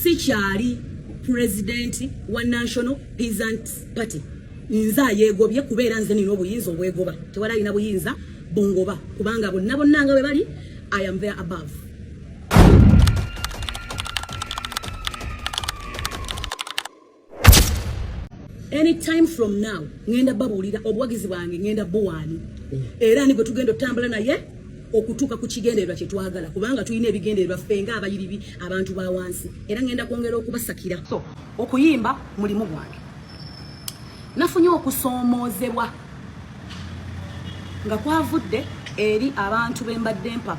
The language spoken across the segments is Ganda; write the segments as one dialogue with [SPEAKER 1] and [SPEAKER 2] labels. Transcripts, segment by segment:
[SPEAKER 1] si kyali president wa National Peasants Party nza yegobye kubeera nze nina obuyinza obwegoba tewala ina buyinza bongoba kubanga bonna bonnanga bwe bali I am there above. Anytime from now ngenda babulira obwagizi bwange ngenda buwani era ni gwe tugenda otambula naye okutuuka ku kigendererwa kye twagala kubanga tulina ebigendererwa ffenga abayiribi abantu ba wansi era ngenda kwongera okubasakira. So okuyimba mulimu gwange nafunye okusoomoozebwa nga kwavudde eri abantu bembadde mpa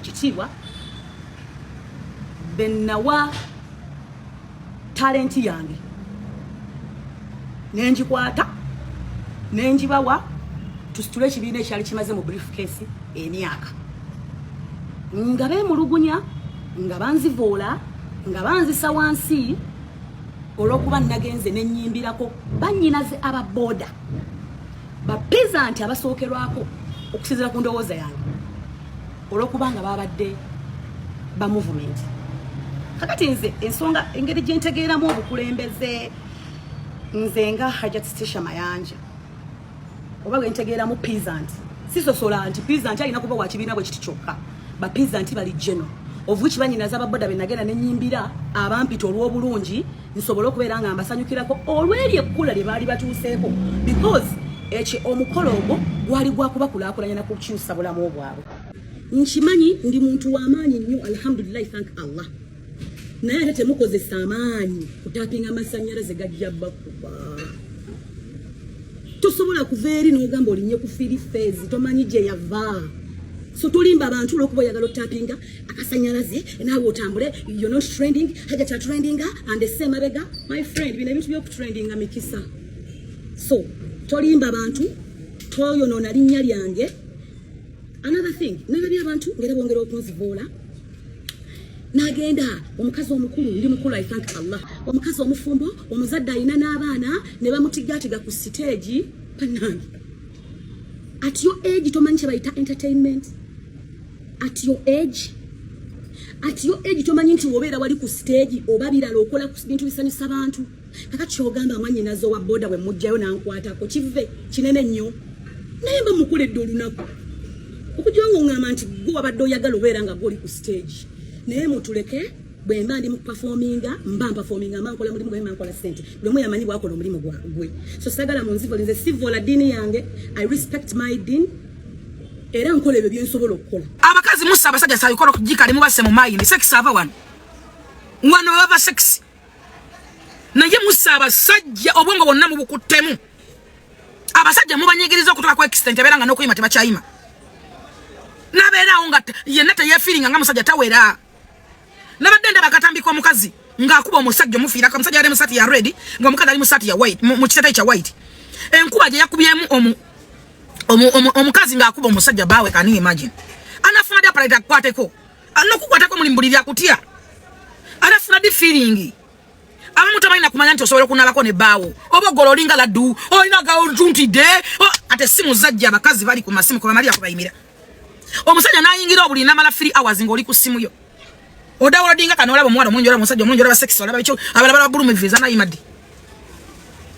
[SPEAKER 1] kitiibwa bennawa talenti yange nenjikwata nenjibawa tusitule ekibiina ekyali kimaze mu briefcase emyaka nga beemulugunya nga banzivoola nga banzisa wansi olw'okuba nagenze nenyimbirako bannyinaze ababooda bapeasant abasookerwako okusinziira ku ndowooza yange olw'okuba nga babadde ba movement. Kakati nze ensonga engeri gye ntegeeramu obukulembeze nze nga Hajat Stisha Mayanja oba gwe ntegeeramu peasant sisosola nti peasant alina kuba wa kibiina bwe kiti kyokka ba peasant bali general of which banyinaza ababooda benagenda nenyimbira abampita olw'obulungi nsobola okubeera nga mbasanyukirako olw'eri ekkula lye baali batuuseeko because ekyo omukolo ogwo gwali gwakubakulaakulanya na kukyusa bulamu bwabwe. Nkimanyi ndi muntu w'amaanyi nnyo alhamdulillah thank Allah naye ate temukozesa amaanyi kutapinga amasannyalaze gajja bakuba tosobola kuva eri n'ogamba olinye ku firi fezi tomanyi gye yava. So tulimba abantu olw'okuba oyagala otapinga akasannyalaze naawe otambule you're not trending Hajat trendinga and the same abega my friend bino ebintu by'okutrendinga mikisa. So tolimba abantu toyonoona linnya lyange. Another thing nalabye abantu ngera bongera okunzivoola nagenda omukazi omukulu ndi mukulu I thank Allah omukazi omufumbo omuzadde alina n'abaana ne bamutigatiga ku stage panange. At your age tomanyi kye bayita entertainment. At your age tomanyi nti wobeera wali ku stage oba birala okola ku bintu bisanyusa abantu. Kakati kyogamba mwannyinazo wa boda bwe mujjayo nankwatako kive kinene nnyo naye mba mukuledde olunaku okujja nga ngamba nti gwe wabadde oyagala obeera nga gwoli ku stage naye mutuleke bwe mba ndi mu performinga mba nkola mulimu gwe mba nkola ssente bwe muyamanyi bwakola omulimu gwe. So sagala munzivoola nze sivoola ddiini yange I respect my deen era nkola ebyo bye nsobola okukola. Abakazi musa abasajja sayikola okugikali mubase mu mayindi sex ava wano baba sex naye musa abasajja obwongo bwonna mubukuttemu abasajja mubanyigiriza okutuka ku extent ebeera nga n'okuyima tebakyayima nabeeraawo nga yenna teyeefiringa nga musajja tawera. Nabadde ndaba akatambika omukazi ng'akuba omusajja omufiirako omusajja yali mu saati ya red ng'omukazi ali mu saati ya white mu kiteeteeyi kya white enkuba gye yakubyemu omukazi ng'akuba omusajja baawe kani imagine anafuna ddi aparayita akukwateko n'okukwatako mulimbuliri akutya anafuna ddi feeling abamu tabalina kumanya nti osobola okunaalako ne baawo oba ogola olinga laddu olina gaojuntidde ate si muzajja abakazi bali ku masimu kuba mali akubayimira omusajja n'ayingira obuli namala 3 hours ng'oli ku simu yo odawola dinga kana olaba omwana omungi olaba omusajja omungi olaba sex olaba ekyo abalaba bulumi visa n'ayima ddi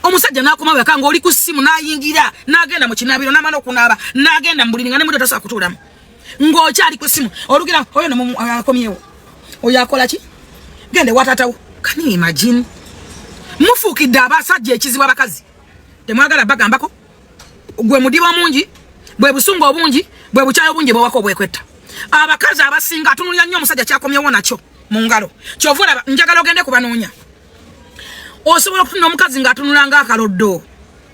[SPEAKER 1] omusajja n'akoma weka ng'oli ku simu n'ayingira n'agenda mu kinaabiro n'amala okunaaba n'agenda mu buliri nga ne mudo tasobola kutuulamu ng'okyali ku simu olugira oyo akomyewo oyo akola ki gende watatawo. Can you imagine mufukidde abasajja ekizibu abakazi temwagala bagambako gwe mudiba mungi bwe busungu obungi bwe buchayo bungi bwe wako bwekwetta abakazi abasinga atunulya nnyo omusajja kyakomyewo nakyo mu ngalo kyovula njagala ogende kubanoonya osobola okufuna omukazi ng'atunulanga akaloddo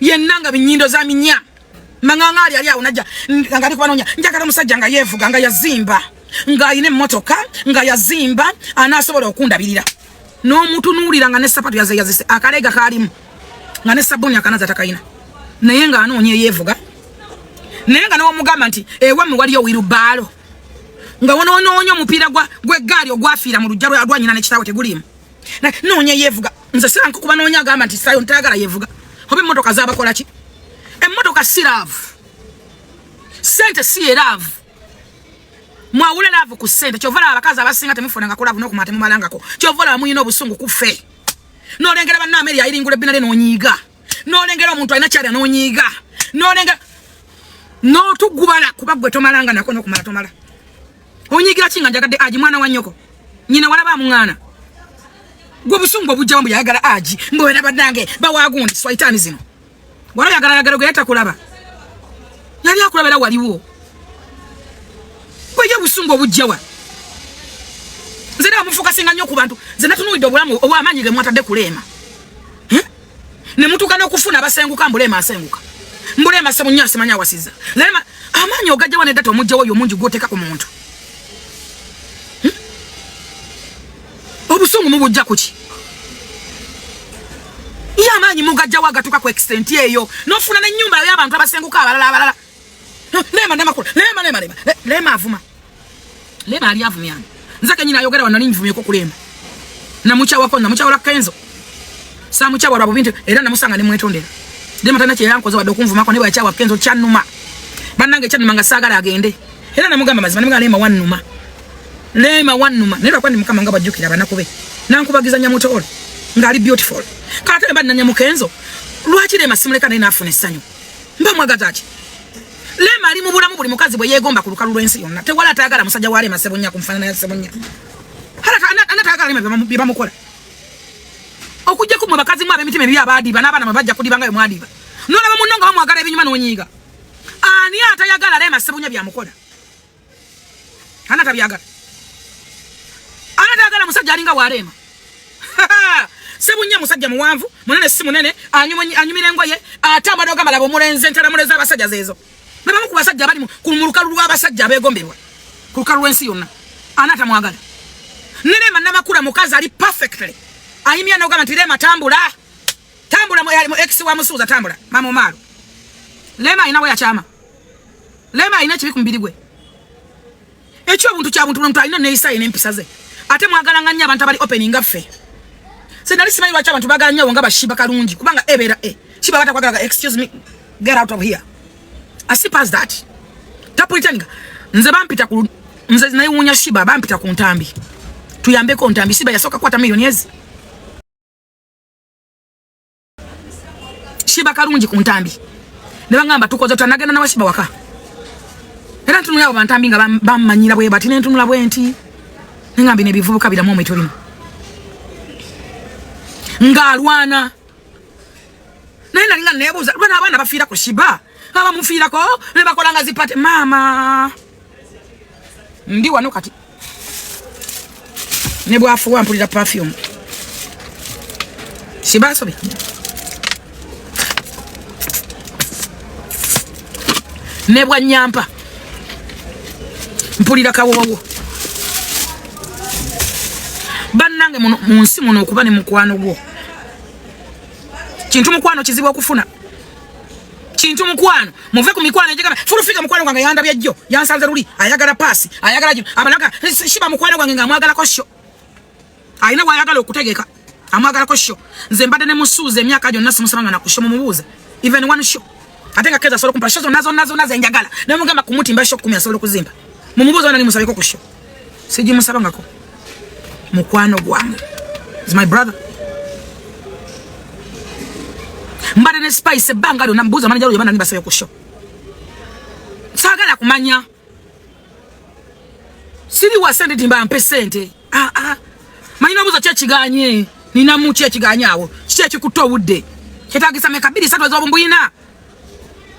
[SPEAKER 1] yenna nga binyindo za minya manganga ali awo najja nga ali kubanoonya njagala omusajja nga yeevuga nga yazimba nga ayina emmotoka nga yazimba anaasobola okundabirira n'omutunuulira nga ne sapatu yazeyazise akalega kaalimu nga ne sabuni akanaza takayina naye nga anoonya yeevuga naye nga n'omugamba nti ewammwe waliyo wirubaalo nga wonoonya omupiira gw'eggaali ogwafiira mu lujja lwanyina n'ekitaawe teguliimu noonya yeevuga nze siranka kuba noonya agamba nti sayo ntayagala yeevuga oba emmotoka zaabakola ki emmotoka si laavu sente si eraavu mwawule love ku sente kyovala abakazi abasinga temufuna ngakola buno kumate mu malangako kyovala muyino obusungu kufe no lengera banna Ameria iringule binale no nyiga no lengera omuntu alina kyali no nyiga no lengera no tugubala kubagwe tomalanga nako no kumala tomala onyigira kinga njagadde aji mwana wa nyoko nyina wala ba mungana gwo busungu obujja mbu yagala aji mbwera badange bawagundi swaitani zino wala yagala gweta kulaba yali akulabera waliwo kweje busungu obujjawa nzera mufuka singa nnyo ku bantu zena tunuidde obulamu obwamanyi ge mwatadde kulema ne mutukana okufuna abasenguka mbulema asenguka mbulema se munyasi manya wasiza lema amanyi ogajja wane data omujjawo yo mungi goteka ku muntu obusungu mubujja kuki ya amanyi mugajja wagatuka ku extent eyo nofuna ne nyumba y'abantu abasenguka abalala lema ndamakula lema avuma lema ali avumyana nzake nyina ayogera wana ninvumye ko kulema na mucha wako na mucha wala kenzo sa mucha wala bubintu era namusanga ne mwetondera lema tana kye yankoze wadde okumvuma ko ne bwa chawa kenzo chanuma banange chanuma ngasagala agende era namugamba mazima nemugala lema wannuma nera kwani mukama nga bajukira banakobe nankubagiza nyamutolo ngali beautiful kate mba nanya mukenzo lwachi lema simuleka na inafune sanyu mba mwagatachi lema ali mu bulamu buli mukazi bwe yegomba ku lukalu lwensi yonna te wala atayagala musajja wale masebonya kumfanana ya sebonya hala anatayagala lema biba mukola okujja ku mubakazi mwa bemitima bya abadi bana bana mabajja kudibanga yo mwadiba nona bamunonga bamwagala ebinyuma n'onyiga ani atayagala lema sebonya bya mukola anatabyaga anatagala musajja alinga warema sebunya musajja muwanvu munene si munene anyumira engoye atamba doga malabo mulenze ntala muleza abasajja zezo nabamu ku basajja bali ku mulukalu lw'abasajja abegombebwa ku lukalu lw'ensi yonna anata mwagala nene manama kula mukazi ali perfectly ayimya nogama ntirema tambula mu ex wa musuza tambula mama malo lema inawe ya chama lema ina chibi kumbiri gwe ekyo buntu kya buntu muntu alina neisa ine empisa ze ate mwagala nganya abantu abali opening affe senali simanyi lwaki abantu bagala nnyo nga bashiba kalungi kubanga ebera shiba batakwagala excuse me get out of here as past that tapulitanga nze bampita ku nze nayunya shiba bampita ku ntambi tuyambe ko ntambi shiba yasoka kwata milioni ezi shiba kalungi ku ntambi ne bangamba tukoze tanagenda na washiba waka era ntunula abo bantambi nga bamanyira bwe bati nentunula bwenti ngambi ne bivubuka biramu omwetulimo ngalwana nena linga nebuza bana abana bafira ku shiba aba mufira ko ne bakolanga zipate mama ndi wano kati ne bwafu wampulira perfume shiba sobe ne bwa nyampa mpulira kawowo bannange munsi muno okuba ne mukwano gwo kintu mukwano kizibu okufuna kintu mukwano muve ku mikwano ejegaba fulufika mukwano gwange yanda byajjo yansanze luli ayagala pasi ayagala jino abalaga shiba mukwano gwange nga amwagala ko sho ayina wayagala okutegeka amwagala ko sho nze mbadde ne musuuze emyaka gyonna simusabanga nakusho mumubuuza even one show atenga keza solo kumpa shozo nazo enjagala namugamba kumutimba show 10 solo kuzimba mumubuuza wana ni musabeko ku show siji musabangako mukwano gwange is my brother mbade ne spice bangalo nambuza manager oyo bana nibasayo ku show sagala kumanya siri wasende timba mpesente manina buza kye kiganye nina mu kye kiganyawo kye kikutowudde kitagisa mekabiri satwa zo bumbuyina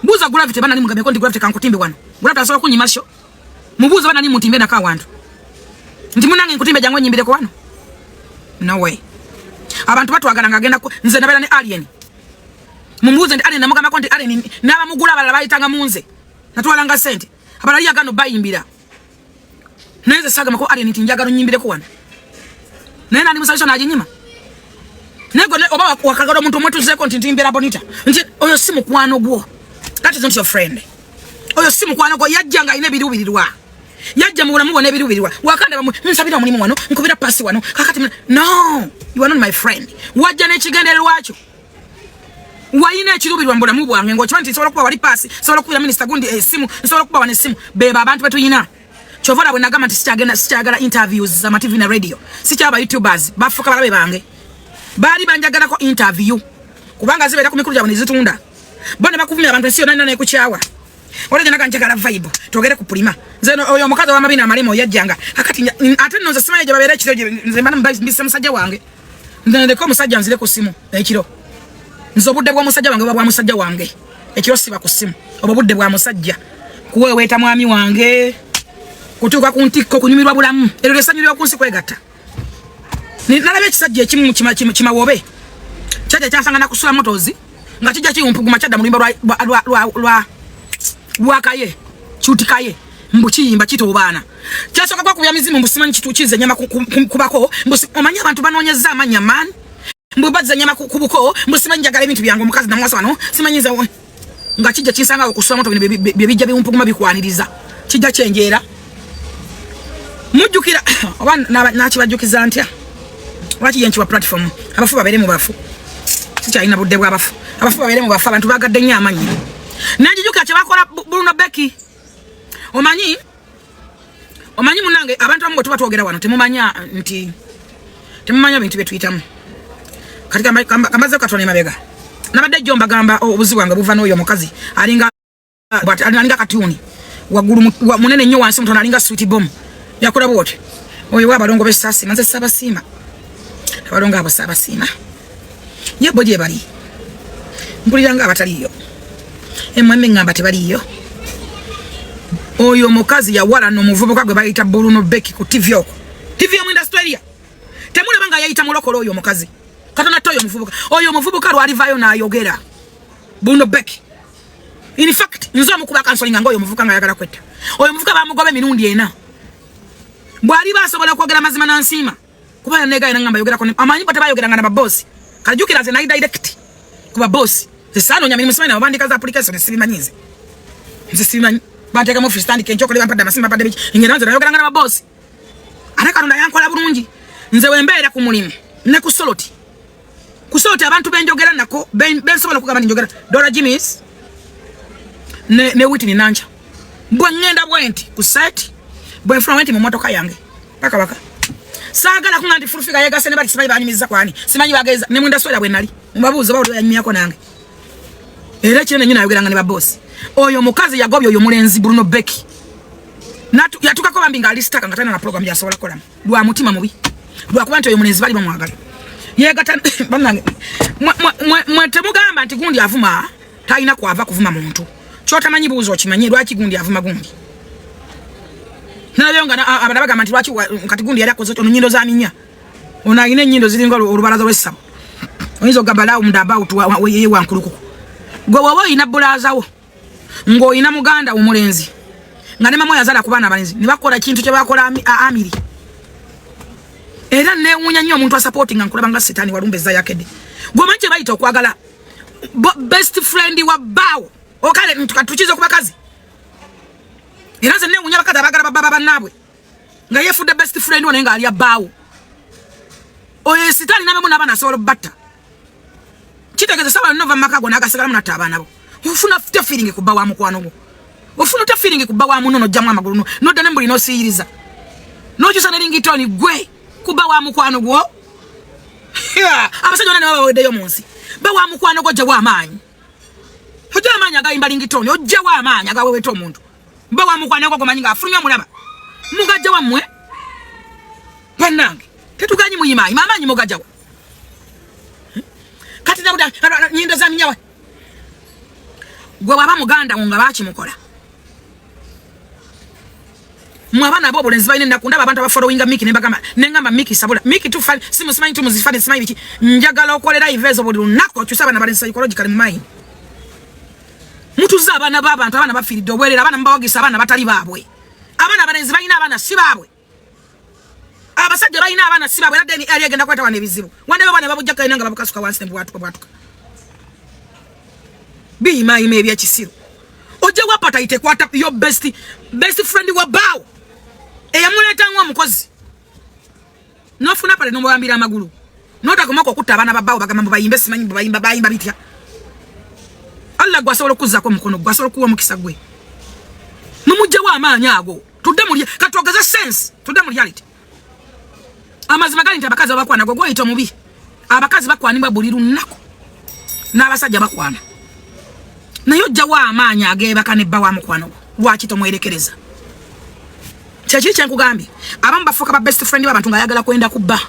[SPEAKER 1] buza gravity bana ni mugameko ndi gravity kankutimbe wano gravity asobola kunyima show mubuza bana ni mutimbe na ka wantu ndi munange nkutimbe jango nyimbire ko wano no way abantu batwagala ngagenda ko nze nabera ne alien mumuze ndi alien namugamba ko ndi alien naba mugula balala bayitanga munze natwalanga sente abalali yagano bayimbira neze saga mako alien tinjagalo nyimbire ko wano nena ndi musalisho na ajinyima nego ne oba wakagalo muntu mwetu zeko ntimbira bonita nje oyo simu kwano gwo that is not your friend oyo simu kwano gwo yajjanga ine birubirirwa yajja mu bulamu bone birubirirwa wakanda bamu nsabira mulimu wano nkubira pasi wano kakati no you are not my friend wajja ne kigendero wacho wayina ekirubirirwa mbulamu bwange ngo kwanti sobola kuba wali pasi sobola kuba minister gundi simu sobola kuba wane simu beba abantu betuyina Chovora bwe nagamba nti sikyagala interviews za TV na radio. Sikyaba YouTubers bafuka balabe bange. Bali banjagala ko interview. Kubanga zibeera ku mikulu gyabwe zitunda. Bone bakuvumya abantu ensi yonna ne kuchawa. Ole jana kanjagala vibe. Togere ku prima. Zeno oyo mukazi wa mabina amalimo yajjanga. Akati ate nno nze simanyi gye babeera ekiro nze mbana mbisa musajja wange. Ndende ko musajja nzire ku simu ekiro. Nze obudde bwa musajja wange bwa musajja wange. Ekiro siba ku simu. Obudde bwa musajja. Kuwe weta mwami wange. Kutuka ku ntiko kunyumirwa bulamu. Ero lesanyulwa ku nsi kwegatta. Nalabe ekisajja ekimu kimawobe. Chaja kyasanga na kusula motozi. Nga kijja kimpuguma kyadda mulimba lwa kaye. Chuti kaye. Mbuchiyimba kitobaana. Kyasoka kwa kubya mizimu mbusimanyi kitukize nyama kubako. Omanya abantu banoonyeza amanya man. Mbubazza nyama kubuko. Mbusimanyi njagala ebintu byange omukazi na mwasa wano. Simanyiza nga kijja kisanga okusula moto bijja bimpuguma bikwaniriza. Kijja kyenjeera. Mujjukira oba nakibajjukiza ntya. Lwaki yenchi wa platform abafu babere mu bafu. Sikyalina budde bw'abafu. Abafu babere mu bafu abantu bagadde nnyo amanyi. Nanjijuka kye bakola Bruno Becky. Omanyi munange abantu amu tuba twogera wano temumanya bintu byetuyitamu. Kati kamaze katone mabega. Nabadde jomba gamba obuzi bwange buva n'oyo mukazi alinga katuni. Waggulu munene nnyo wansi mutono alinga sweet bomb. Yakola bwote. Oyo wabalongo besasi manze sabasima. Abalongo abo sabasima. Yebo je bali. Mpuliranga abataliyo. Emmwe ngamba tebaliyo. Oyo mukazi ya wala no muvubuka gwe bayita Bruno Becky ku TV okwo. TV mu Australia. Temule banga yayita mulokolo oyo mukazi. Katona toyo muvubuka. Oyo muvubuka lwalivayo na ayogera. Bruno Becky. In fact, nzo mukuba kansolinga ngoyo muvubuka nga yagala kwetta. Oyo muvubuka bamugobe mirundi ena. Bwali basobola kwogera mazima na nsima. Kuba nega ina ngamba yogera ko amanyi bata bayogera ngana babosi. Kajukira ze na direct kuba boss. Sesano nyamini musimana babandika za application sibimanyize. Nze sibimanyi. Bateka mu free stand kencho kole bampada masimba bade biki. Ingeranze na yogera ngana babosi. Ate kalunda yankola bulungi. Nze wembeera ku mulimu. Ne ku soloti. Ku soloti abantu benjogera nako bensobola kugamba njogera. Dora Jimmy's. Ne Whitney Nanja. Bwe ngenda bwenti ku site. Bwe from wenti mu motoka yange. Baka. Sagala ku ngandi furufika yega sene bali simanyi banyimiza kwani. Simanyi bageza ne mwenda swera bwe nali. Mbabuza bawo yanyimyako nange. Era kine nyina yogera ngane ba boss. Oyo mukazi yagobyo oyo mulenzi Bruno Becky. Natu yatukako bambi nga alistaka ngatana na program ya sobola kola. Lwa mutima mubi. Lwa kuba nti oyo mulenzi bali bamwagala. Yega tan banange. Mwete mugamba nti gundi avuma taina kwava kuvuma muntu. Chota manyi buzo kimanyi lwaki gundi avuma gundi. Nalyo ngana abadabaga manti lwaki kati gundi yali akoze nyindo za minya. Ona ine nyindo zilinga olubalaza wesabo. Oyizo gabala umdaba utuwa yeye wankulukuku. Gwe wowo ina bulazawo. Ngo ina muganda umulenzi. Ngane mamo yazala kubana abalenzi. Nibakola kintu kye bakola amiri. Era ne munya nnyo omuntu supporting ankulaba nga sitani walumbeza yakede. Gwe manje bayita okwagala best friend wa bawo. Okale tukatukizo kuba kazi. Era nze ne munya bakazi abagala baba nabwe. Nga yefude best friend wona nga ali abawo. Oye sitani nabe muna bana solo batta. Kitegeze sawa nova makago nagasagala muna tabana bo. Ufuna fute feeling kuba wa mukwano go. Ufuna fute feeling kuba wa munono jamwa magulu no. No dane mbuli no siyiriza. No jusa neringi toni gwe kuba wa mukwano go. Abasajja nane baba wede yo munsi. Ba wa mukwano go je wa amanyi. Hoja amanyi agayimba lingi toni ojje wa amanyi agawewe to omuntu. Ba wa mukwano go gomanyi nga afulumya mulaba. Mugajja wa mmwe. Panange. Tetuganyi muyima amanyi mugajja wa. Kati nabuda nyindo za minyawa. Gwe baba muganda nga bachi mukola. Mwabana bobo lenzi bayine nakunda abantu abafollowinga Miki ne bagamba nengamba Miki sabula Miki tu fali simu simanyi tu muzifane simanyi biki njagala okolera ivezo bodi lunako kyusaba na bali psychological mind. Mutu za abana baba abana bafirido bwerera abana mbawagisa abana batali babwe. Abana balenzi bayina abana si babwe. Abasajja bayina abana si babwe radde ali agenda kwata wane bizibu. Wande baba babujja kainanga babukasuka wansi mbwatu. Bima ime bya kisiro. Oje wapata ite kwata your best friend wa bawo. Eyamuleta ngwa mukozi. Nofuna pale nombo ambira amagulu. Nota komako kutabana babawo bagamba bayimbe simanyi bayimba bitya. Allah gwasobola kuzza ko mukono gwasobola kuwa mukisa gwe. Mumujja wa amaanya ago. tudde mu katwagaza sense tudde mu reality amazima gali ntabakazi bakwana gwe goyito mubi abakazi bakwanibwa buli lunaku n'abasajja bakwana nayo jawa amaanya agebaka ne bawa mukwano lwaki tomwerekereza kyakiri kyenkugambye abamu bafuuka ba best friend b'abantu nga ayagala kwenda kubba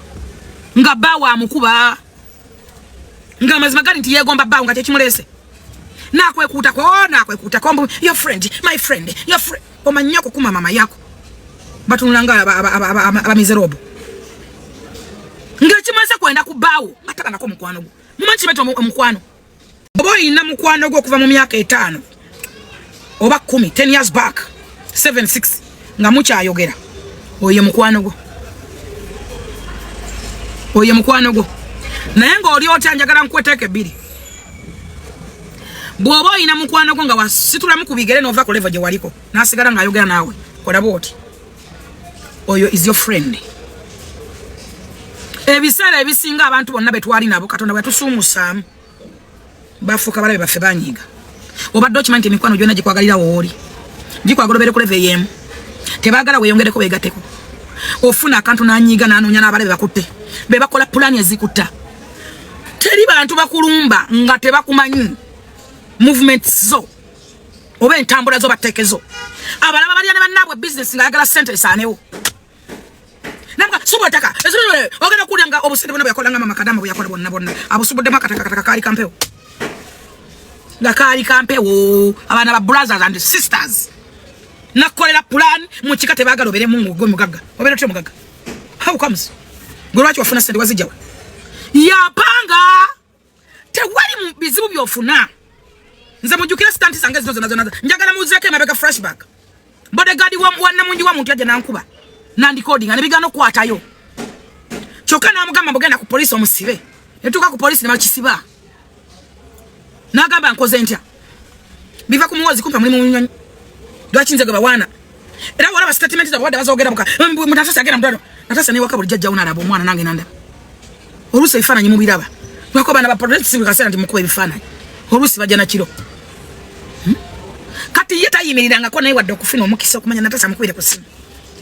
[SPEAKER 1] nga bawa mukuba nga amazima gali nti yegomba bawo nga tekimulese nakwekuutako your friend my friend your friend omanyako kuma mama yako batunulanga abamizerobo nga kimase kwenda kubaawo ataka nako mukwano gwo mumanyi beto omukwano oba oyina mukwano gwo okuva mu myaka 5 oba 10 years back 7-6 nga mukyayogera oyo mukwano gwo naye nga oli oti anjagala nkweteeka ebbiri bw'oba oyina mukwano gwo nga wasitulamu ku bigere n'ova ku level gye waliko n'asigala ng'ayogera naawe kola bw'oti oyo is your friend. Ebiseera ebisinga abantu bonna betwali nabo Katonda bwe tusuumusaamu bafuuka balabe baffe banyiga obadde okimanyi emikwano gyonna gikwagalira wooli gikwagala obeere ku level y'emu tebaagala weeyongereko beegatteko ofuna akantu n'anyiiga n'anoonya n'abalabe bakutte be bakola pulaani ezikutta teri bantu bakulumba nga tebakumanyi movement zo oba entambula zo bateekezo abalaba balya ne bannaabwe business ng'ayagala ssente esaanewo namga subotaka ezulule ogenda kulanga obusente bonna byakolanga mama kadamba byakola bonna abusubuddemu akataka kali kampewo ngakali kampewo abana ba brothers and sisters nakolera plan mu kika tebagala obere mungu gwe mugaga obere tyo mugaga how comes golwachi wafuna sente wazijawa yapanga tewali mu bizibu byofuna nze mujukira stanti sange zino njagala muzeke mabega flashback bodyguard wa namunji wa muntu yaje nankuba nandi coding anebigano kwatayo choka na mugamba bogenda ku police omusibe etuka ku police ne makisiba nagamba nkoze ntya biva ku muwozi kumpa mulimu munyonyi dwachinze gaba wana era wala ba statement za bwada bazogera buka mutasasa agenda mudado natasa ne wakabuli jajja una labo mwana nange nanda oluso ifana nyimu biraba bako bana ba progressive kasera ndi mukuba ibifana olusi bajana kiro kati yeta yimiranga ko nayi wadde okufina omukisa okumanya natasa mukubire ku simu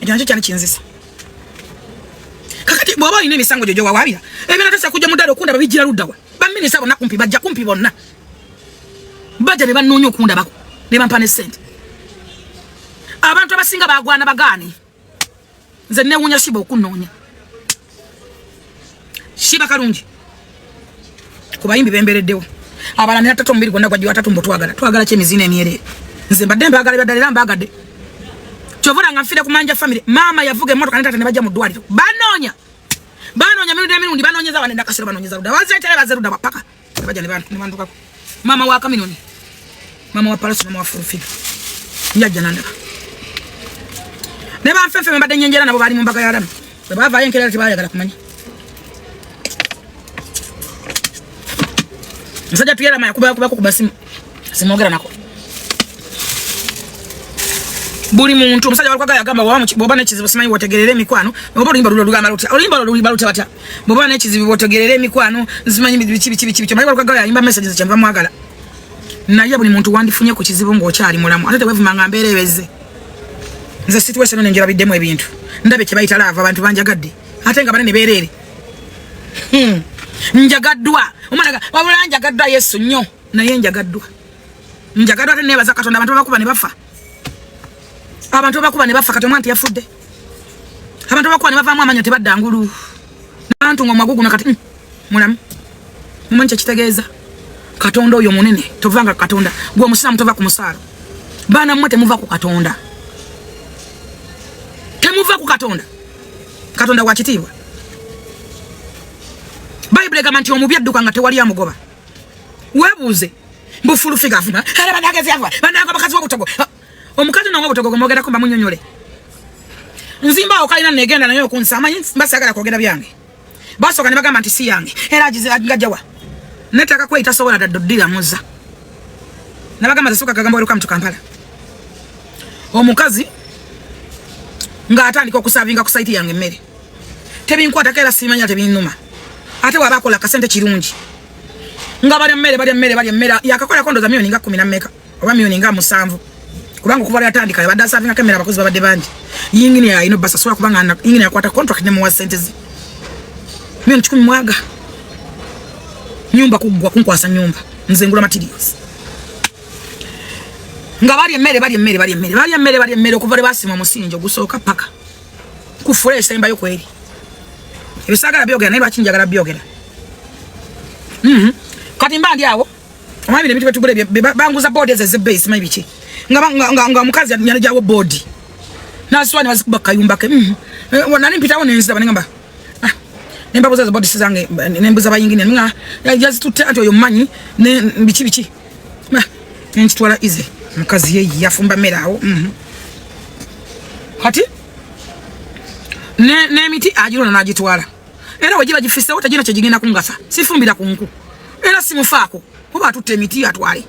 [SPEAKER 1] ekyo kyali kinzisa kakati bwaba ine misango jojo wawabira ebina natasa kujja mudado okunda babijira luddawa baminisa bona kumpi bajja kumpi bonna baje ne banonyo okunda bako ne bampane sente abantu abasinga bagwana bagani nze newunya shiba okunonya shiba kalungi kubayimbi bembereddewo abala ne tatu mbiri gonna gwaji watatu mbotwagala kyemizina emyere nze mbadde mbagala byadalira mbagadde chovura ngamfira kumanja family mama yavuga emoto kaneta ne bajja mu ddwaliro banonya mirundi banonyeza banenda kasero banonyeza ruda wazetele bazeruda bapaka bajja ne banduka mama wa kaminoni mama wa palaso mama wa furufina nyaja nanda ne banfefe mbadde nyenjera nabo bali mu mbaga yalamu baba yenkera tibayagala kumanya nsajja tuyera maya kuba kubasimu simogera nako buli muntu omusajja walikuwa yagamba bwoba n'ekizibu simanyi wotegerere emikwano oba oluyimba lugamba lutya oluyimba lulutya batya bwoba n'ekizibu wotegerere emikwano zimanyi biki kyomali walikuwa yayimba messages kyenva mwagala naye buli muntu wandifunye ku kizibu ng'okyali mulamu ate tewevumanga mbeera ebeze nze situation nenjira biddemu ebintu ndabe kye bayita lava abantu banjagadde ate nga bane ne beerere njagaddwa omwana wabula njagaddwa Yesu nnyo naye njagaddwa ate nebaza Katonda abantu bakuba ne bafa abantu bakuba ne bafa Katonda nti yafudde abantu bakuba ne bavaamu amanya tebadda ngulu nabantu ng'omwagugu nakati mulamu mumanyi kyekitegeeza Katonda oyo munene tovanga Katonda gwe omusiraamu tova ku musaalo baana mmwe temuva ku Katonda Katonda wa kitiibwa Bayibuli egamba nti omubi adduka nga tewali amugoba weebuuze mbufulufiga afuma era banagezi ava banaga bakazi w'obutogo omukazi n'omwe obutogo gomwogerako mbamunyonyole nzimba okalina negenda naye okunsa amanyi mbasagala kwogera byange basooka ne bagamba nti si yange era agajjawa netaka kweyita sobola ddadde oddira muzza nabagamba zisuka kagamba welcome to Kampala omukazi ng'atandika okusaavinga ku saiti yange emmere tebinkwatako era simanya tebinnuma ate waba akola akasente kirungi nga balya mmere yakakolako ndoza miliyoni nga 10 na mmeka oba miliyoni nga 7 kubanga kuva yatandika badda savinga kamera abakozi babadde bangi yingini ya ino basa sola kubanga yingini yakwata contract ne mu sentence mimi nchukumi mwaga nyumba kugwa kunkwasa nyumba nzengula materials nga bali emmere okuvale basima musinjo gusooka paka kufulesa emba yo kweri ebisagala byogera naye lwakinjagala byogera kati mbandi awo omwabire bitu betugule banguza board eze base mayibichi nga mukazi nyana jawo board naswani bazikuba kayumba ke nani mpitawo nenza banengamba nemba boza board sizange nembuza bayingine nga just to tell you manyi ne bichi nchitwala ize mukazi ye yafumba merawo kati ne miti ajirona najitwala era wajiba jifise wota jina chejigina kungafa sifumbira kunku era simufaako kuba atutte emiti atwale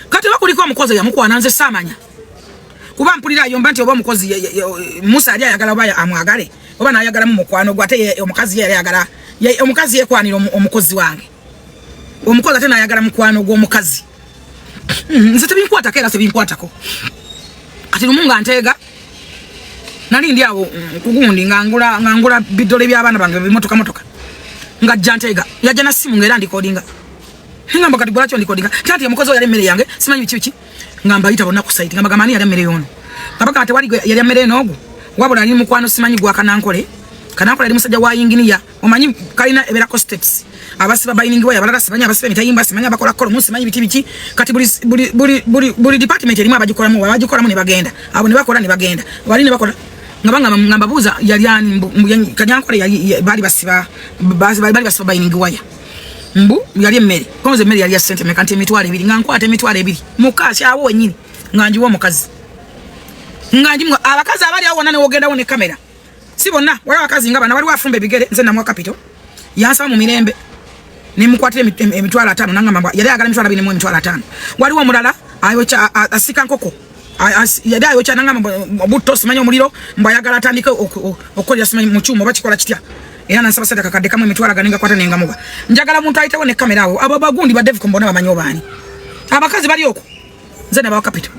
[SPEAKER 1] kati bakuliko omukozi ya muko ananze samanya kuba mpulira yomba nti oba omukozi Musa ali ayagala oba amwagale oba nayagala mu mukwano gwate omukazi yali ayagala omukazi yekwanira omukozi wange omukozi ate nayagala mukwano gw'omukazi nze tebinkwata kera tebinkwatako kati lumunga ntega nali ndi awo kugundi ngangula bidole by'abaana bange bimotoka motoka ngajja ntega yajja na simu ngera ndikodinga ngamba kati bwachyo ndikodinga kati omukozi yali mmere yange simanyi bichi ngamba yita bonna ku site ngamba gamani yali mmere yono kabaka ate wali yali mmere nogo wabula ali mukwano simanyi gwa kanankole ali musajja wa yinginiya omanyi kalina eberako steps abasiba binding way abalala simanyi abasiba mitayimba simanyi abakola kolo musi manyi biti kati buli department elimu abagikolamu ne bagenda abo ne bakola ne bagenda wali ne bakola ngamba buza yali ani kanyankole yali bali basiba binding way mbu yali emmere konze emmere yali ya sente mekanti emitwale ebiri ngankwate emitwale ebiri mukasi awo wenyini nganjiwa mukazi nganjimwa abakazi abali awo nane wogenda wone kamera sibonna wali abakazi ngaba na wali wafumba ebigere nze namwa capital yansa mu mirembe ni mkwatire emitwala 5 nangamba yali agala emitwala 2 mu emitwala 5 wali wo mulala ayocha asika nkoko yali ayocha nangamba butto simanyo muliro mbayagala atandike okolya simanyo mu cyuma bakikola kitya era nansaba sadaka kadde kamwe emitwala ganinga kwata nenga muba njagala muntu ayitawo ne kamera awo abo bagundi ba Dave Kombona bamanyo bani abakazi bali okwo nze naba capital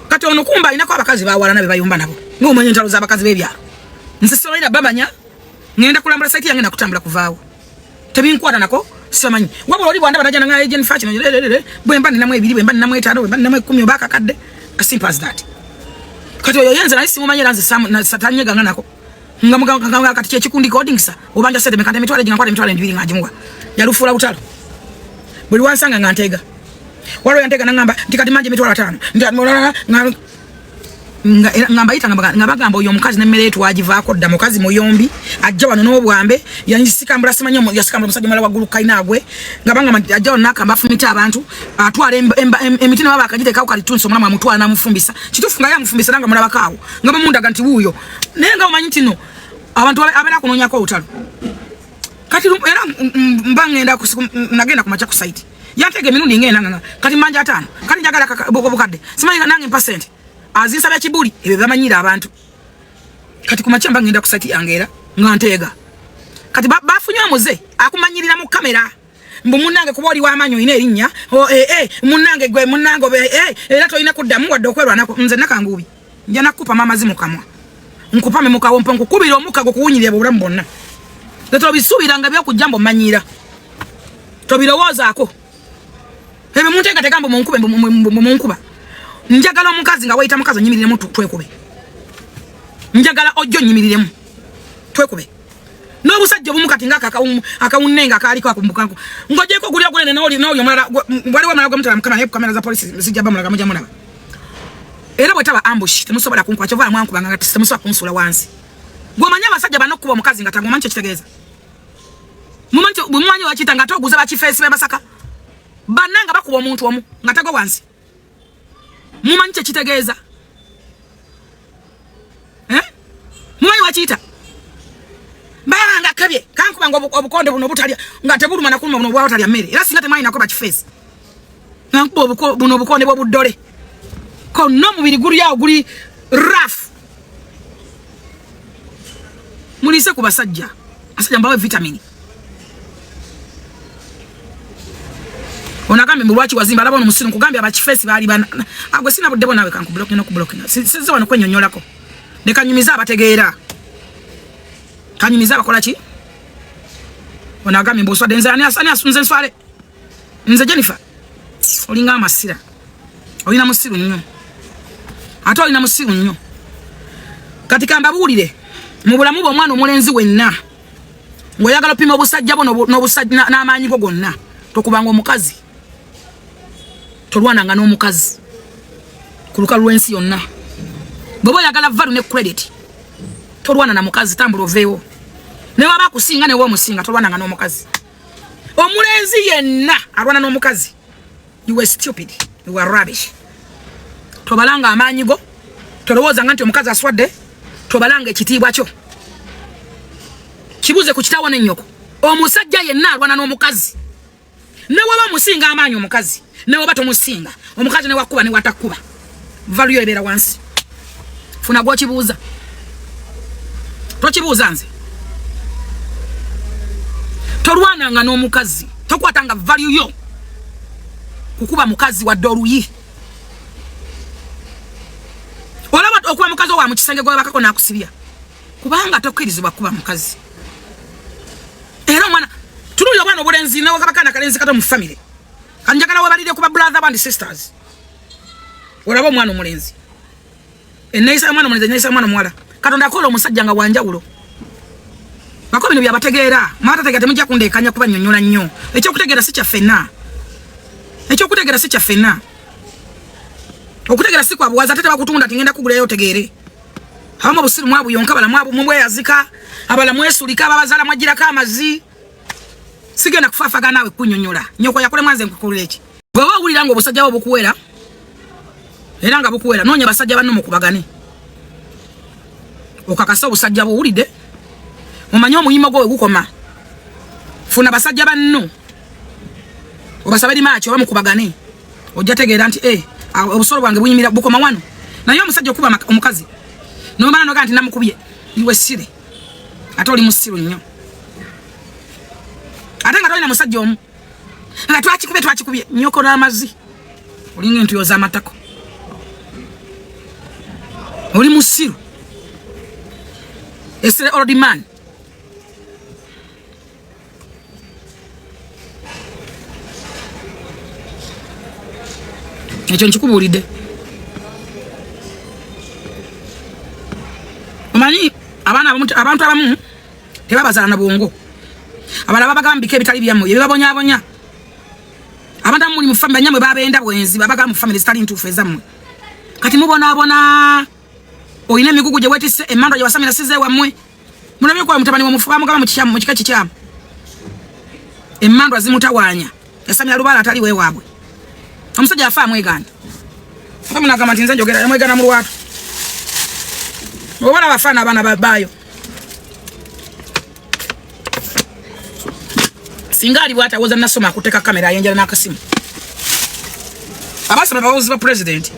[SPEAKER 1] kati ono kumba inako abakazi bawala nabe bayumba nabo ngomanyi ntalo za abakazi bebyalo nze soira babanya ngenda kulambula site yange nakutambula kuvaawo tebinkwata nako simanyi wabula oli bwanda banaja nga agent fashion bwemba namwe 2 bwemba namwe 5 bwemba namwe 10 baka kadde as simple as that kati oyo yenze na simu manyira nze na satanye ganga nako ngamuga kati chikundi codingsa obanja sete mekande mitwale jinga kwata mitwale 2 ngajimwa yalufula utalo buli wansanga ngantega walo yantega nangamba ndikati manje mitwala 5 ngamba ita ngamba oyo mukazi nemmere yetu agivaako dda mukazi muyombi ajja wano n'obwambe yanisika mbula simanyo yasikamba musajja mala wagulu kainagwe ngabanga ajja nakamba afumita abantu atwala emitina baba akajite kawo kali tunso mwana mutwala namufumbisa kitufunga ya mufumbisa nanga mulaba kawo ngamba mundaga nti wuyo nenga omanyi tino abantu abera kunonya ko utalo kati era mbangenda nagenda kumacha ku site yantege minundi ngena kati manja 5 kati njagala bokobukadde simanyi nange percent azinsabya kibuli ebe bamanyira abantu kati kumachamba ngenda ku site yangera ngantega kati bafunywa muze akumanyirira mu kamera mbu munange kuboli wa manyo ine erinnya munange gwe munango era to ina kuddamu wadde okwerwa nako nze nakangubi nja nakupa mama zimu kamwa nkupame mukawo mponko kubira omukago kuwunyirira bulamu bonna leto bisuubiranga byokujjambo manyira tobirowozaako ebe muntega tegambo munkube munkuba njagala omukazi nga wayita mukazi nyimirire twekube njagala ojjo nyimirire twekube n'obusajja obumukati nga akawunenga akaliko akumbukanko ngojeko gulya gulene n'oli omulala wali wamala gwamutala mukama naye kamera za polisi zijja bamulaga mujja munaba era bwetaba ambush temusobola kunkwa kyova mwankuba nga temusobola kunsula wansi gwomanya abasajja banokuba omukazi nga tangomanyi kyekitegeeza mumanyi wakita nga toguza bakifeesi bemasaka bannanga bakuba omuntu omu nga tagwa wansi mumanyi kyekitegeeza mumanyi wakiyita banga kabye kankuba nga obukonde buno butalya nga tebuluma nakuluma buno bwatalya mmere era singa temanyi nako bakifeesi nankuba buno obukonde bwobudole kono mubiri guli yawo guli raf mulise ku basajja asajja mbawe vitamini Onagambe mulwachi wazimba labo musiru nkugambye abachifesi bali bana agwe sina budebo nawe kanku block no ku block na size wano kwenyonyolako ne kanyumiza abategeera kanyumiza abakola ki onagambe mboswa denza ani asani asunze nswale nze Jennifer olinga amasira olina musiru nnyo ate olina musiru nnyo katika mbabulire mu bulamu bwo mwana omulenzi wenna ngoyagala pima obusajja bo n'obusajja n'amaanyi go gonna tokubanga omukazi tolwana nga n'omukazi kuluka lwensi yonna bwe boyagala value ne credit tolwana na mukazi tambula oveewo ne waba kusinga ne wo musinga tolwana nga n'omukazi omulenzi yenna alwana n'omukazi you were stupid you were rubbish tobalanga amaanyi go tolowooza nga nti omukazi aswadde tobalanga ekitiibwa kyo kibuze ku kitawo n'ennyoko omusajja yenna alwana n'omukazi ne waba musinga amaanyi omukazi ne waba tomusinga omukazi ne wakuba ne watakuba value ebeera wansi funa gwo kibuuza tokibuuza nze tolwananga n'omukazi tokwatanga value yo kukuba mukazi wa oluyi olaba okuba mukazi wa mukisenge gwa bakako nakusibya kubanga tokkirizibwa kuba mukazi era mwana tululi obwana obulenzi nawo kabakana kalenzi kato mu family kanjagala wabalire kuba brother and sisters olaba omwana omulenzi enneeyisa mwana omulenzi enneeyisa mwana muwala katonda akola omusajja nga wanjawulo bako bino byabategeera mata tegate mujja kundeekanya kuba nnyonnyola nnyo ekyokutegeera si kyaffenna ekyokutegeera si kyaffenna okutegeera si kwa buwaza ate bakutunda tingenda kugulayo tegeere abamu obusiru mwabu yonka bala mwabu mubweyazika abala mwesulika ababazaala mwagirako amazi sigenda kufafaga nawe kunnyonnyola nyoko yakole mwanze nkukolera eki bwe wawulira nga obusajja bwo bukuwera era nga bukuwera noonya basajja banno mukubagane okakasa obusajja bwo owulidde omanye omuyimo gwo gukoma funa basajja banno obasabiri maachi oba mukubagane ojja tegeera nti obusolo bwange bunyimira bukoma wano naye omusajja okuba omukazi nomala noga nti namukubye iwe sire ate oli musiru nnyo ate nga tolina musajja omu nga twakikubye nnyoko n'amazzi olinga entuyo z'amatako oli musiru esire old man ekyo nkikubuulidde omanyi abantu abamu tebabazaala na bwongo abala babagambika ebitali byammwe ebibabonyabonya abantu abamu muli mu famire nyammwe babenda bwenzi babagamba mu famire zitali ntuufu ezammwe kati mubonaabona oyina emigugu gye weetisse emmandwa gye wasamira size wammwe mulabye kwa mutabani wamufu bamugamba mu kika kikyamu emmandwa zimutawaanya yasamira lubaala atali weewaabwe omusajja afa amweganda amunagamba nti nze njogera yamwegana mu lwatu obala bafaana abaana babaayo singa ali bwata woza nasoma akuteka kamera ayenjala n'akasimu abasoma babuuzi ba president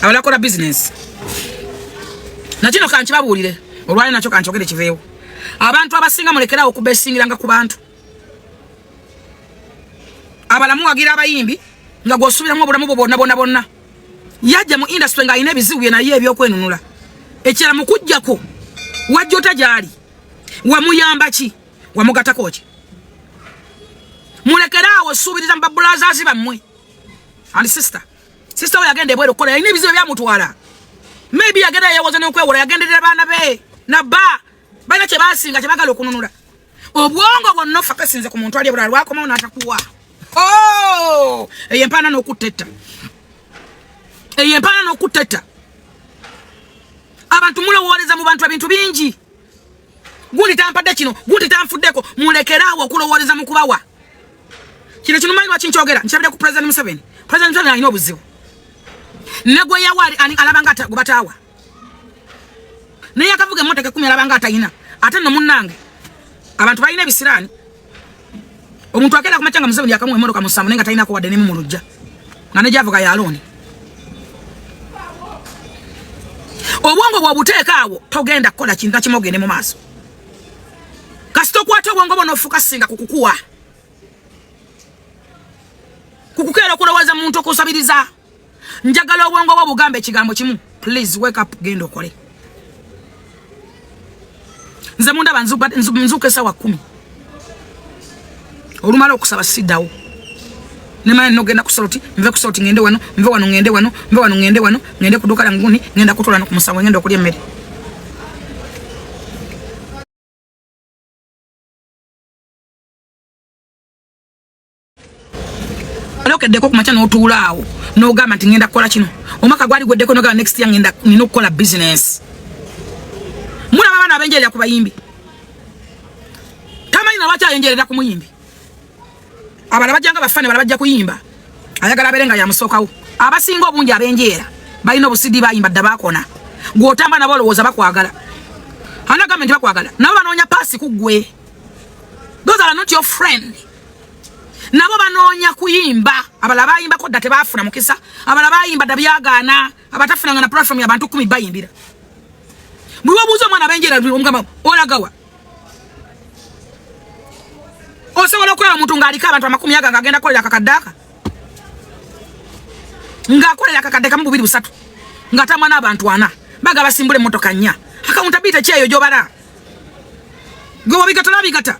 [SPEAKER 1] abalakola business nakino kankibabuulire olwali nakyo kankyogere kiveewo abantu abasinga mulekerawo okubesingiranga ku bantu abalamu wagira abayimbi nga gwosubiramu obulamu bwo bonna yajja mu industry nga alina ebizibu bye naye ebyokwenunula ekirala mu kujjako wajja otagyali wamuyamba ki wamugatako ki mulekeraawo osuubiriza mu babulazaazi bammwe and sister we yagenda ebweru okukola yalina ebizibu byamutwala maybe yagenda yewoza n'okwewola yagenderera baana be nabba balina kye basinga kye bagala okununula obwongo bwonna ofa kasinze ku muntu ali ebulala lwakomawo n'atakuwa eyo empaana n'okutetta abantu mulowooleza mu bantu ebintu bingi gundi tampadde kino gundi tanfuddeko mulekeraawo okulowooleza mu kubawa kino kinumanyi lwaki nkyogera nkyabire ku president Museveni alina obuzibu ne gwe yawa alabanga gubataawa naye akavuga emmotoka 10 alabanga atayina ate nno munnange abantu balina ebisiraani omuntu agenda kumachanga Museveni yakamu emmotoka musanvu nenga tayinako wadde nemu mu lujja nga ne gyavuga yalooni obwongo bw'obuteeka awo togenda kukola kintu kimu ogende mu maaso kasita okwata obwongo bwo n'ofuuka singa kukukuwa kukukera okulowaza muntu okusabiriza njagala obwongo bwo bugambe ekigambo kimu please wake up gendo okole nze munda banzuke sawa 10 olumala okusaba sidawo nemanya nogenda kusoloti nve kusoloti ngende wano nve wano ngende wano nve wano ngende wano ngende kuduka la nguni ngenda kutola no kumusawo ngenda okulya emmere alokedeko kumacha n'otuulaawo n'ogamba nti ngenda kukola kino omwaka gwali gweddeko n'ogamba next year ngenda nina okukola business mulaba abaana abenjerera ku bayimbi tamanyi na lwaki ayenjerera ku muyimbi abala bajjanga bafane bala bajja kuyimba ayagala aberenga ya musookawo abasinga obungi abenjeera balina obusidi bayimba dda bakona gw'otamba nabo olowooza bakwagala anagamba nti bakwagala nabo banoonya paasi ku ggwe those are not your friend nabo banoonya kuyimba abala bayimbako dda tebaafuna mukisa abala bayimba dda byagaana abatafunanga na platform y'abantu 10 bayimbira bwe wabuuza omwana abenjeera omugamba olagawa osobola okulaba omuntu ng'aliko abantu 100 ng'agenda kukolera akakaddaaka ng'akolera akakadde kamu 2 3 ng'atamwa n'abantu 4 baga basimbule emmotoka 4 akawuntabiyite kyeyo gy'obala gwe bigata n'abigata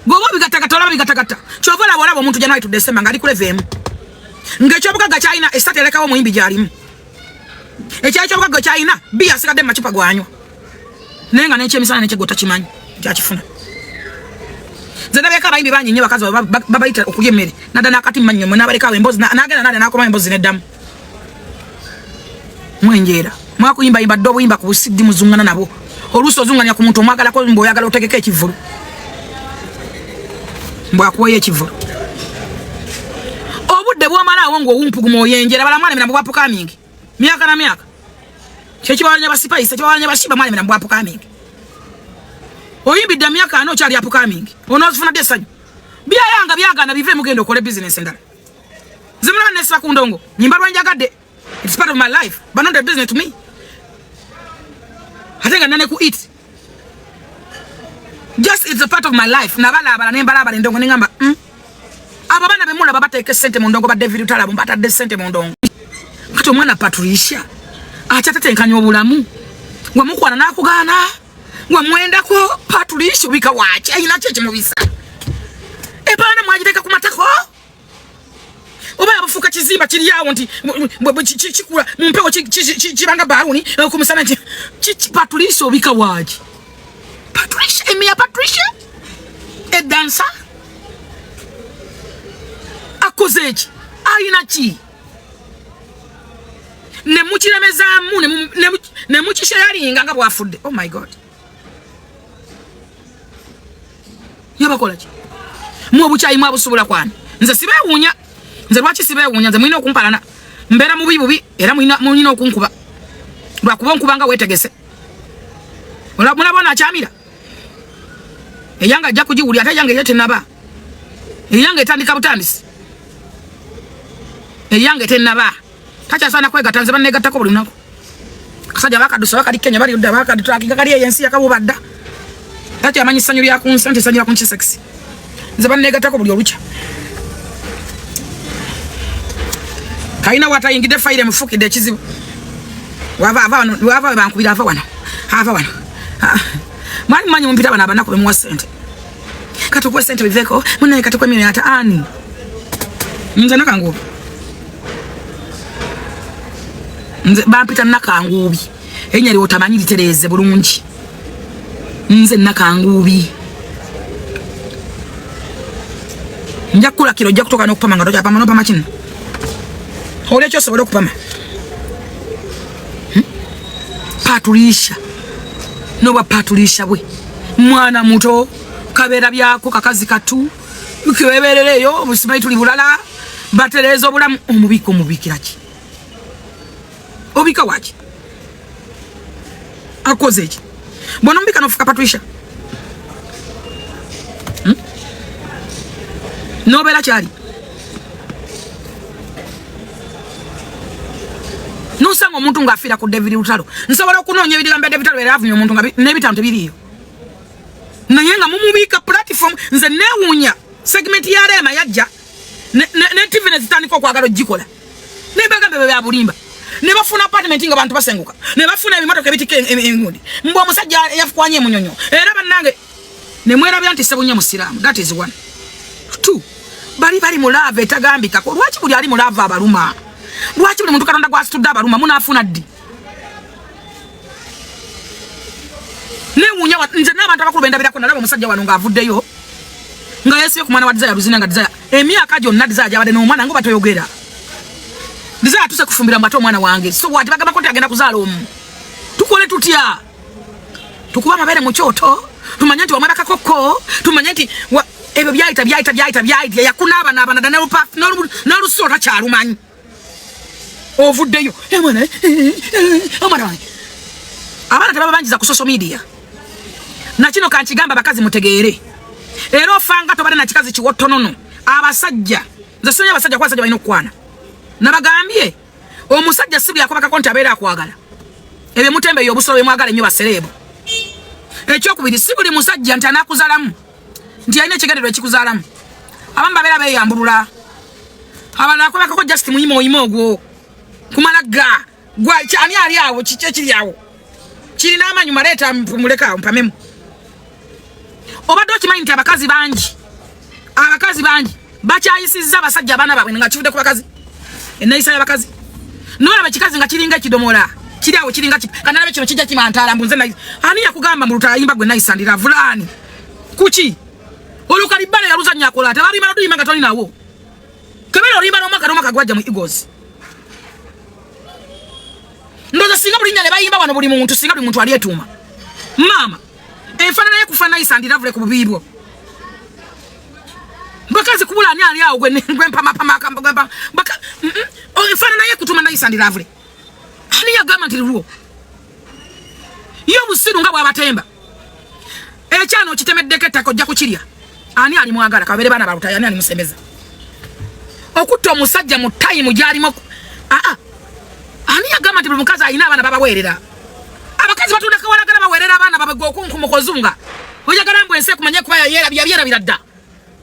[SPEAKER 1] gwe bigata olaba bigata kyova olaba omuntu January to December ng'ali ku level emu ng'ekyobugagga kyalina estate erekawo omuyimbi gy'alimu ekyali kyobugagga kyalina biya asigadde mu macupa gwanywa naye nga n'ekyemisana n'ekyegota kimanyi kyakifuna nze ndabeka abayimbi bangi nnyo bakazi babayita okulya emmere nadda n'akati mmannyo mwe n'abalekawo emboozi n'agenda nade n'akomawo emboozi n'eddamu mwenjeera mwakuyimbayimba dde obuyimba ku busidi muzungana nabo oluusi ozunganya ku muntu omwagalako mbw'oyagala otegeko ekivulu mbwakuweyo ekivulu obudde bw'omalaawo ng'owumpuguma oyenjera bala mwalemera mu bwapukamingi myaka na myaka kyekibawalanya basipayisi ekibawalanya bashiba mwalemera mu bwapukamingi oyimbidde myaka 4 okyali apukamingi onoozifuna dde essanyu byayanga byagana bive mugenda okole business endala nze mulaba nesiba ku ndongo nyimba lwenjagadde it's part of my life but not a business to me ate nga nane ku eat just it's a part of my life nabalabala nembalabala endongo nengamba abo baana bemulaba bateeka essente mu ndongo ba David Utalabo batadde essente mu ndongo kati omwana Patricia akyatatenkanya obulamu wamukwana n'akugaana wamwendako Patricia ubika waaki ayina kye kimubisa ebaana mwagiteeka ku matako oba yabufuuka kizimba kiri awo nti kikula mu mpewo kibanga baluni ku musana Patricia ubika waaki Patricia Emiya Patricia edansa akoze eki ayina ki nemukiremezaamu nemukishayalinga nga bwafudde oh my god yabakola ki mu obukyayi mwabusubula kwani nze sibeewuunya nze lwaki sibeewuunya nze mulina okumpalana mbeera mubi era mulina okunkuba lwakuba onkubanga weetegese mulabona akyamira eyanga ajja kugiwulya ate eyange tenaba eyange etandika butandisi eyange tenaba takyasaana kwegatta nze banneegattako buli lunaku kasajja bakadusa bakali Kenya bali dda bakadutulakinga kali eyensi yakabubadda takyamanyi essanyu lyaku nsi nti essanyu lyaku nkisekisi nze banneegattako buli olukya kalina watayingidde fayire mufukidde ekizibu wava bankubira ava wano mwali mumanyi mumpita bano abanaku bemuwa ssente katukuwe ssente biveeko munaye katukuwe milioni ata ani nze nakanguubi nze bampita nakanguubi erinnya lyotamanyi litereeze bulungi nze nakanguubi nja kukula kiro ojja kutuuka n'okupama nga tokyapama nopama kino olwekyo osobole okupama Patricia noba Patricia bwe mwana muto kabeera byako kakazi katu kiwebeerereyo obusimayi tuli bulala batereeza obulamu omubika omubikira ki obika waki akoze eki bona omubika nofuka Patricia nobeera kyali nosanga omuntu ng'afiira ku David Lutalo nsobola okunoonya ebigambo bya David Lutalo era afunye omuntu nga n'ebitaano tebiriiyo naye nga mumubiika platform nze neewuunya segment ya Rema yajja ne TV ne zitandika okwagala jikola ne bagambe bya bulimba ne bafuna apartment nga bantu basenguka ne bafuna ebimotoka bitike engundi mbo omusajja yafukwanye munyonyo era bannange ne mwera byanti sebunya musiramu. That is one. Two, bali mulave etagambika ko lwaki buli ali mulava abaluma lwaki buli muntu katonda gwa studda abaluma munafuna ddi ne wunya nze n'abantu abakulu bendabirako nalaba omusajja wano ng'avuddeyo nga yesiye ku mwana wa Desire Luzina nga Desire emyaka gyonna Desire gyabadde n'omwana ngo batoyogera Desire atuse kufumbira mbato omwana wange so wati bagamba ko agenda kuzaala omu tukole tutya tukuba amabere mu kyoto tumanye nti wamwera kakoko tumanye nti ebyo byayita yakunaaba n'abanada n'olusota kyalumanyi ovuddeyo omwana wange abaana tebaba banjiza ku social media na kino kankigamba bakazi mutegeere era ofanga tobale na kikazi kiwottonono abasajja nze simanyi abasajja kwasajja balina okukwana nabagambye omusajja sibu yakobakako nti abeera akwagala ebyo mutembe y'obusolo bwe mwagala ennyo basereebo ekyokubiri si buli musajja nti anaakuzalamu nti alina ekigendero ekikuzaalamu abamu babeera beeyambulula abalala akobakako just muyima ogwo kumalaga ani ali awo kiki ekiri awo kirina amanyu maleeta mpumuleka mpamemu obadde okimanyi nti abakazi bangi bakyayisizza abasajja abaana baabwe nga kivudde ku bakazi enayisa y'abakazi nolaba ekikazi nga kiringa ekidomola kiri awo kiringa kanalabe kino kijja kimantaala mbunze ani yakugamba mu lutayimba gwe nayisandira vulani kuki olukalibale yaluzanya akola ate bali baluduyimba nga toli nawo kebere olimba n'omwaka gwajja mu Eagles ndoza singa buli nyale bayimba wano buli muntu singa buli muntu aliyetuuma mama enfanana yekufa nayisandira vule ku bubibwo bakazi kubula ani ali awo gwe mpama enfanana yekutuma nayisandira vule ani yagamba nti luwo yo busiru nga bwabatemba ekyano kitemeddeko ettaka ojja kukirya ani ali mwagala kabere bana baluta yani ali musembeza okutta omusajja mu time gyalimo ani yagamba nti buli mukazi alina abaana babaweerera abakazi batunda kawalagala baweerera abaana babegokunkumokozunga oyagala mbwe ensi kumanye kuba yerabira dda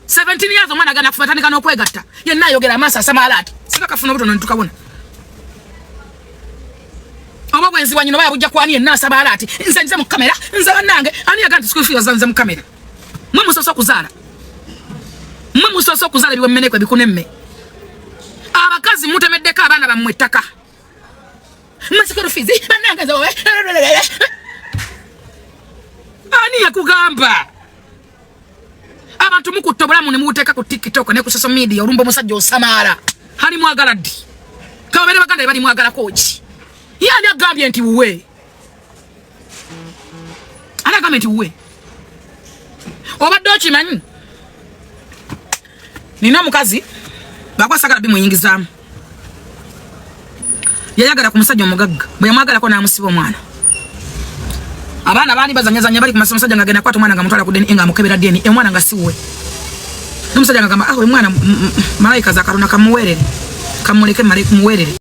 [SPEAKER 1] 17 years omwana agana kufatandika n'okwegatta yenna ayogera amaaso asamaalaati sika kafuna obutono ntukabona oba bwenzi wanyino baya bujja kwani yenna asamaalaati nze mu kamera nze bannange ani yagamba nti sikufiya zanze mu kamera mwe musoso kuzaala ebiwe mmeneko ebikunemme abakazi mutemeddeko abaana bammwe ettaka masikoro fizi bannange zowe ani yakugamba abantu mukutta obulamu ne mubuteeka ku TikTok ne ku social media olumba omusajja osamaala hani mwagala ddi kabere baganda bali mwagalako ki yani agambye nti wuwe anagambye nti wuwe obadde okimanyi nina omukazi bakwasagala bimuyingizaamu yayagala ku musajja omugagga bwe yamwagalako n'amusiba omwana abaana baali bazanyazanya bali ku masomosajja nga genda kwata omwana nga mutwala ku deni nga amukebera deni omwana nga siwe n'omusajja nga gamba we mwana malayika za Katonda kamuweerere kamuleke muweerere